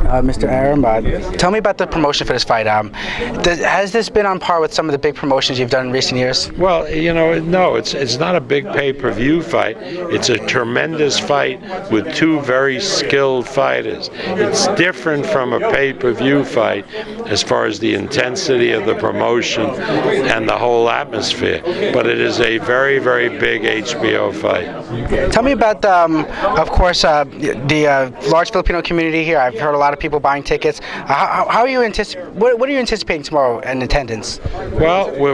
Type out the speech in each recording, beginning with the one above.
Mr. Arum, tell me about the promotion for this fight. Has this been on par with some of the big promotions you've done in recent years? Well, no, it's not a big pay-per-view fight. It's a tremendous fight with two very skilled fighters. It's different from a pay-per-view fight as far as the intensity of the promotion and the whole atmosphere, but it is a very, very big HBO fight. Tell me about, of course, the large Filipino community here. I've heard a lot of people buying tickets. How are you what are you anticipating tomorrow in attendance? Well, we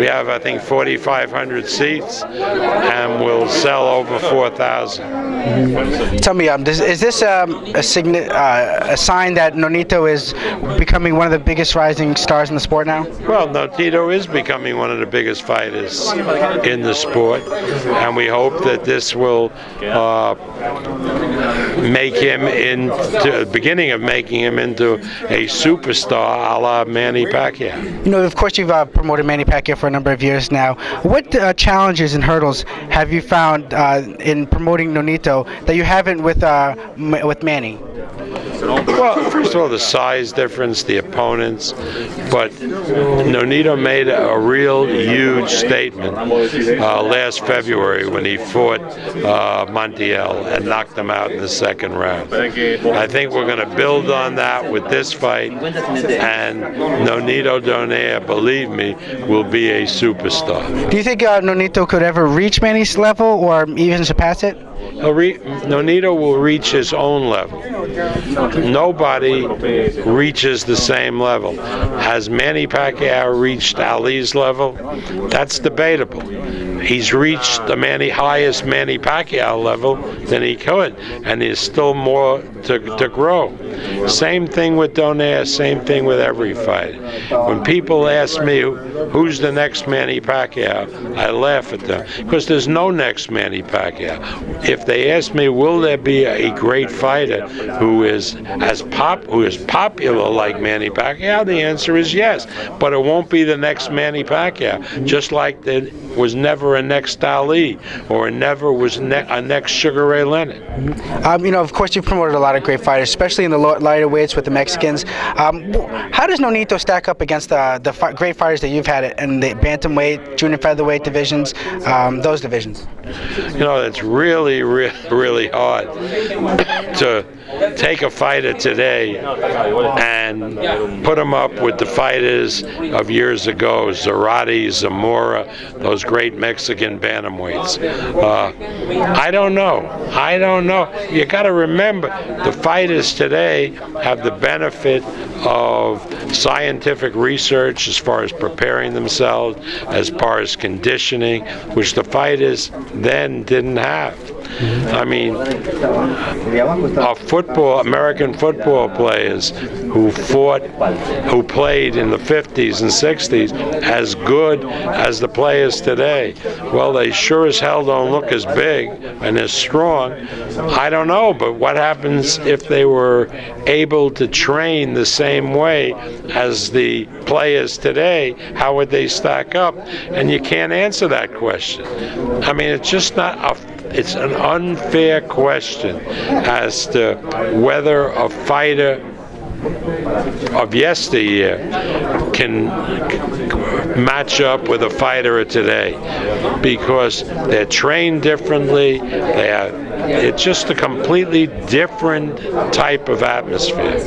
have I think 4,500 seats, and we'll sell over 4,000. Tell me, is this a sign that Nonito is becoming one of the biggest rising stars in the sport now? Well, Nonito is becoming one of the biggest fighters in the sport, and we hope that this will make him into the beginning of making him into a superstar a la Manny Pacquiao. You know, of course, you've promoted Manny Pacquiao for a number of years now. What challenges and hurdles have you found in promoting Nonito that you haven't with Manny? Well, first of all, the size difference, the opponents, but Nonito made a real huge statement last February when he fought Montiel and knocked him out in the second round. I think we're going to build on that with this fight, and Nonito Donaire, believe me, will be a superstar. Do you think Nonito could ever reach Manny's level or even surpass it? Nonito will reach his own level. Nobody reaches the same level. Has Manny Pacquiao reached Ali's level? That's debatable. He's reached the highest Manny Pacquiao level than he could, and there's still more to grow. Same thing with Donaire, same thing with every fighter. When people ask me who's the next Manny Pacquiao, I laugh at them, because there's no next Manny Pacquiao. If they ask me, will there be a great fighter who is popular like Manny Pacquiao, the answer is yes. But it won't be the next Manny Pacquiao, just like there was never a next Ali, or never was a next Sugar Ray Leonard. You know, of course, you've promoted a lot of great fighters, especially in the lighter weights with the Mexicans. How does Nonito stack up against the great fighters that you've had in the bantamweight, junior featherweight divisions, those divisions? You know, it's really, really hard to take a fighter today and put him up with the fighters of years ago, Zarate, Zamora, those great Mexican bantamweights. I don't know. You got to remember, the fighters today have the benefit of scientific research as far as preparing themselves, as far as conditioning, which the fighters then didn't have. I mean, American football players who played in the 50s and 60s as good as the players today, well, they sure as hell don't look as big and as strong. I don't know, but what happens if they were able to train the same way as the players today? How would they stack up? And you can't answer that question. I mean, it's just not it's an unfair question as to whether a fighter of yesteryear can match up with a fighter of today, because they're trained differently. It's just a completely different type of atmosphere.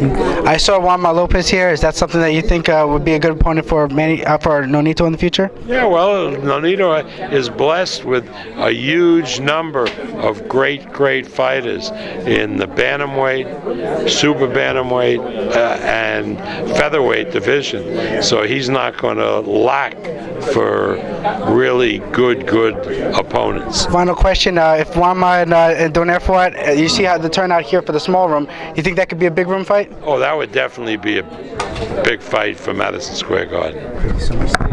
I saw Juan Lopez here. Is that something that you think would be a good opponent for Nonito in the future? Yeah, well, Nonito is blessed with a huge number of great fighters in the bantamweight, super bantamweight, and featherweight division. So he's not going to lack for really good opponents. Final question: if Juanma and Donaire fought, you see how the turnout here for the small room. You think that could be a big room fight? Oh, that would definitely be a big fight for Madison Square Garden. Thank you so much.